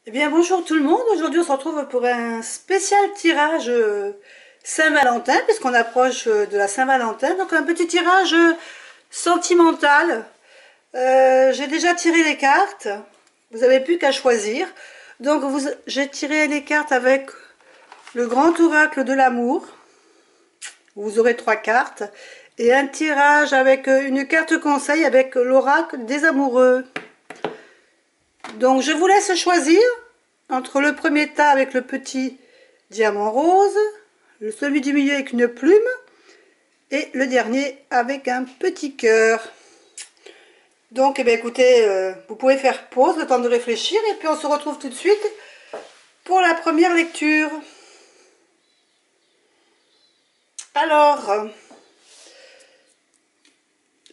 Eh bien bonjour tout le monde, aujourd'hui on se retrouve pour un spécial tirage Saint-Valentin, puisqu'on approche de la Saint-Valentin, donc un petit tirage sentimental. J'ai déjà tiré les cartes, vous n'avez plus qu'à choisir. Donc j'ai tiré les cartes avec le grand oracle de l'amour, vous aurez 3 cartes, et un tirage avec une carte conseil avec l'oracle des amoureux. Donc je vous laisse choisir entre le premier tas avec le petit diamant rose, celui du milieu avec une plume et le dernier avec un petit cœur. Donc eh bien, écoutez, vous pouvez faire pause, le temps de réfléchir, et puis on se retrouve tout de suite pour la première lecture. Alors,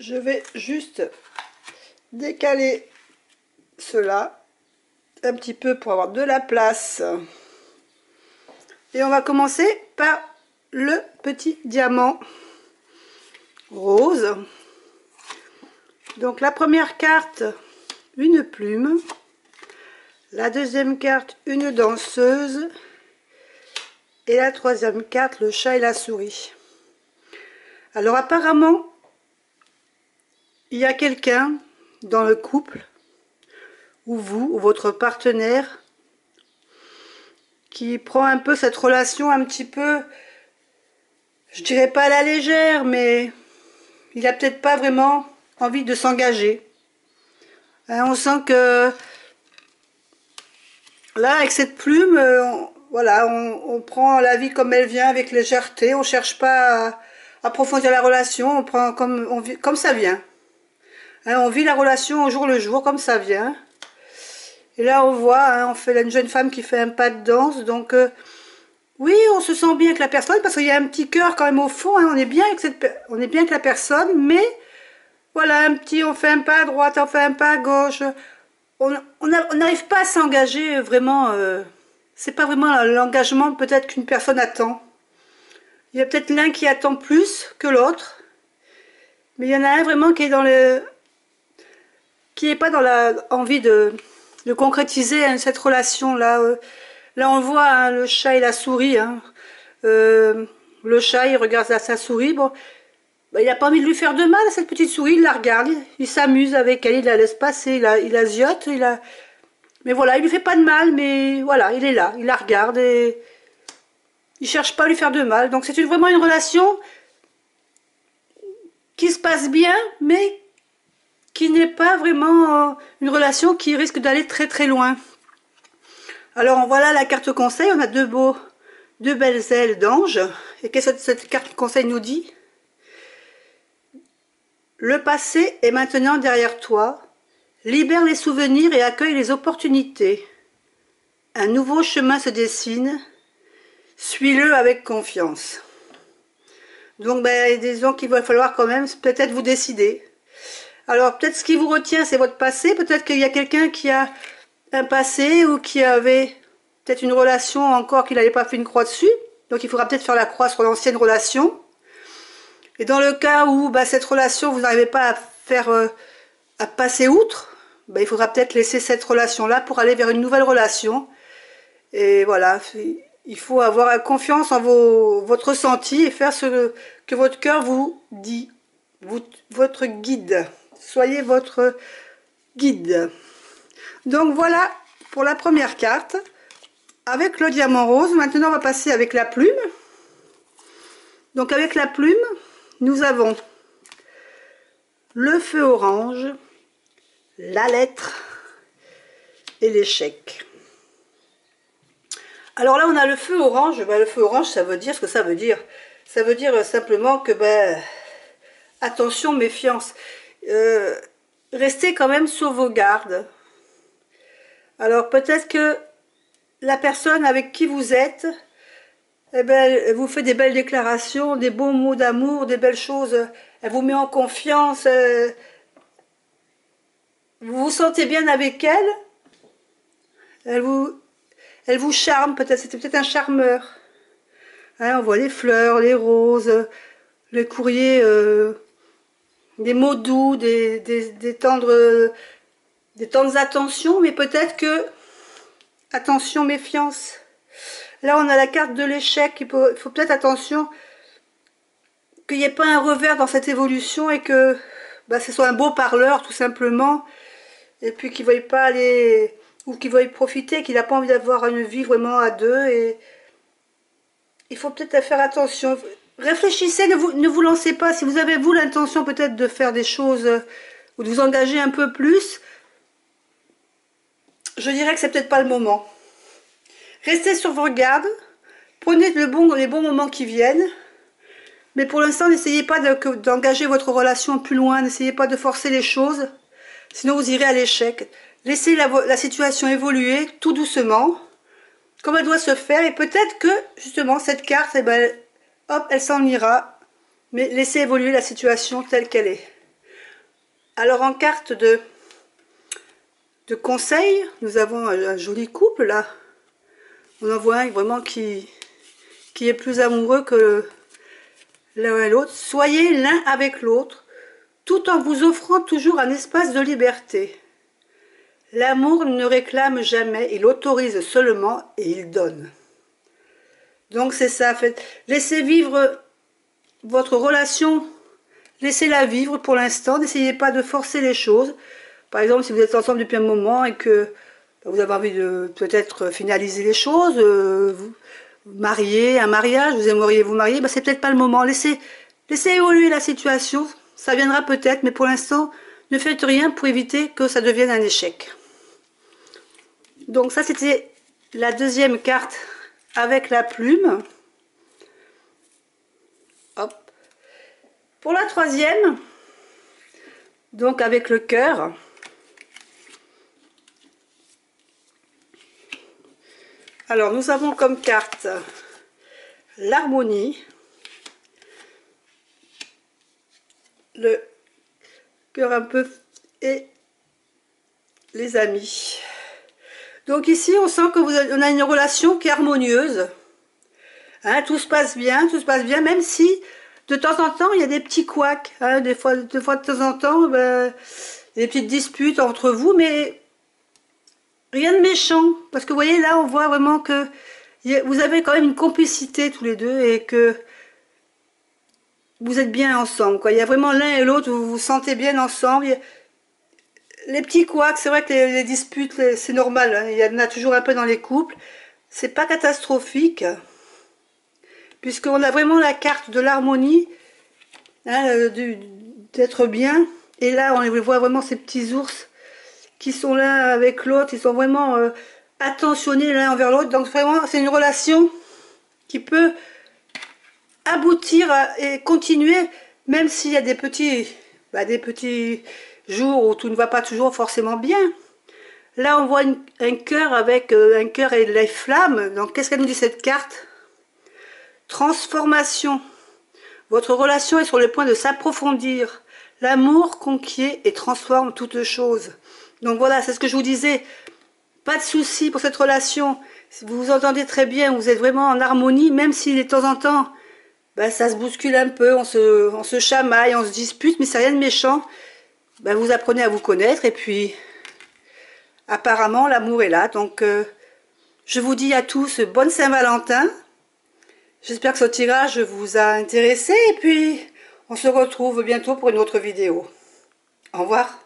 je vais juste décaler cela un petit peu pour avoir de la place. Et on va commencer par le petit diamant rose. Donc la première carte, une plume. La deuxième carte, une danseuse. Et la troisième carte, le chat et la souris. Alors apparemment, il y a quelqu'un dans le couple, ou vous, ou votre partenaire, qui prend un peu cette relation un petit peu, je dirais pas à la légère, mais il a peut-être pas vraiment envie de s'engager. Hein, on sent que là, avec cette plume, voilà, on prend la vie comme elle vient, avec légèreté. On cherche pas à approfondir la relation. On prend comme ça vient. Hein, on vit la relation au jour le jour, comme ça vient. Et là, on voit, hein, on fait une jeune femme qui fait un pas de danse. Donc, oui, on se sent bien avec la personne parce qu'il y a un petit cœur quand même au fond. Hein, on est bien avec la personne, mais voilà, on fait un pas à droite, on fait un pas à gauche. On n'arrive pas à s'engager vraiment. C'est pas vraiment l'engagement peut-être qu'une personne attend. Il y a peut-être l'un qui attend plus que l'autre, mais il y en a un vraiment qui est qui n'est pas dans la envie de concrétiser, hein, cette relation là. Là on le voit, hein, le chat et la souris. Hein. Le chat il regarde sa souris. Bon, bah, il n'a pas envie de lui faire de mal à cette petite souris. Il la regarde, il s'amuse avec elle, il la laisse passer, il la ziote, mais voilà, il lui fait pas de mal, mais voilà, il est là, il la regarde et il cherche pas à lui faire de mal. Donc c'est vraiment une relation qui se passe bien, mais qui n'est pas vraiment une relation qui risque d'aller très très loin. Alors voilà la carte conseil, on a deux belles ailes d'ange. Et qu'est-ce que cette carte conseil nous dit? Le passé est maintenant derrière toi. Libère les souvenirs et accueille les opportunités. Un nouveau chemin se dessine. Suis-le avec confiance. Donc, ben, disons qu'il va falloir quand même peut-être vous décider. Alors, peut-être ce qui vous retient, c'est votre passé. Peut-être qu'il y a quelqu'un qui a un passé ou qui avait peut-être une relation encore qu'il n'avait pas fait une croix dessus. Donc, il faudra peut-être faire la croix sur l'ancienne relation. Et dans le cas où ben, cette relation, vous n'arrivez pas à faire, à passer outre, ben, il faudra peut-être laisser cette relation-là pour aller vers une nouvelle relation. Et voilà, il faut avoir confiance en votre ressenti et faire ce que votre cœur vous dit, votre guide. Soyez votre guide. Donc voilà pour la première carte avec le diamant rose. Maintenant on va passer avec la plume. Donc avec la plume, nous avons le feu orange, la lettre et l'échec. Alors là, on a le feu orange. Ben, le feu orange, ça veut dire ce que ça veut dire. Ça veut dire simplement que, ben, attention, méfiance. Restez quand même sur vos gardes. Alors peut-être que la personne avec qui vous êtes, eh ben, elle vous fait des belles déclarations, des beaux mots d'amour, des belles choses. Elle vous met en confiance. Vous vous sentez bien avec elle. Elle vous charme, peut-être. C'était peut-être un charmeur. Hein, on voit les fleurs, les roses, les courriers, des mots doux, des tendres attentions, mais peut-être que attention, méfiance. Là, on a la carte de l'échec. Il faut peut-être attention qu'il n'y ait pas un revers dans cette évolution et que ce soit un beau parleur, tout simplement. Et puis qu'il ne veuille pas aller, ou qu'il veuille profiter, qu'il n'a pas envie d'avoir une vie vraiment à deux. Et il faut peut-être faire attention. Réfléchissez, ne vous lancez pas. Si vous avez, vous, l'intention peut-être de faire des choses ou de vous engager un peu plus, je dirais que c'est peut-être pas le moment. Restez sur vos gardes, prenez les bons moments qui viennent, mais pour l'instant, n'essayez pas d'engager votre relation plus loin, n'essayez pas de forcer les choses, sinon vous irez à l'échec. Laissez la situation évoluer tout doucement, comme elle doit se faire, et peut-être que, justement, cette carte, hop, elle s'en ira, mais laissez évoluer la situation telle qu'elle est. Alors, en carte de conseil, nous avons un joli couple, là. On en voit un vraiment qui est plus amoureux que l'un et l'autre. Soyez l'un avec l'autre, tout en vous offrant toujours un espace de liberté. L'amour ne réclame jamais, il autorise seulement et il donne. Donc c'est ça, laissez vivre votre relation, laissez-la vivre pour l'instant, n'essayez pas de forcer les choses. Par exemple, si vous êtes ensemble depuis un moment et que vous avez envie de peut-être finaliser les choses, vous marier, un mariage, vous aimeriez vous marier, c'est peut-être pas le moment. Laissez évoluer la situation, ça viendra peut-être, mais pour l'instant, ne faites rien pour éviter que ça devienne un échec. Donc ça, c'était la deuxième carte avec la plume. Hop. Pour la troisième, donc avec le cœur. Alors, nous avons comme carte l'harmonie, le cœur un peu et les amis. Donc ici, on sent que on a une relation qui est harmonieuse. Hein, tout se passe bien, même si de temps en temps, il y a des petits couacs. Hein, des fois de temps en temps, des petites disputes entre vous, mais rien de méchant, parce que vous voyez là, on voit vraiment que vous avez quand même une complicité tous les deux et que vous êtes bien ensemble, quoi. Il y a vraiment l'un et l'autre, vous vous sentez bien ensemble. Les petits couacs, c'est vrai que les disputes, c'est normal, hein. Il y en a toujours un peu dans les couples. C'est pas catastrophique, puisqu'on a vraiment la carte de l'harmonie, hein, d'être bien. Et là, on voit vraiment ces petits ours qui sont l'un avec l'autre, ils sont vraiment attentionnés l'un envers l'autre. Donc vraiment, c'est une relation qui peut aboutir et continuer, même s'il y a des petits jours où tout ne va pas toujours forcément bien. Là, on voit un cœur avec un cœur et les flammes. Donc, qu'est-ce qu'elle nous dit cette carte? Transformation. Votre relation est sur le point de s'approfondir. L'amour conquiert et transforme toutes choses. Donc voilà, c'est ce que je vous disais. Pas de souci pour cette relation. Si vous vous entendez très bien, vous êtes vraiment en harmonie, même si de temps en temps, ça se bouscule un peu, on se chamaille, on se dispute, mais c'est rien de méchant. Vous apprenez à vous connaître et puis apparemment l'amour est là. Donc je vous dis à tous bonne Saint-Valentin. J'espère que ce tirage vous a intéressé et puis on se retrouve bientôt pour une autre vidéo. Au revoir.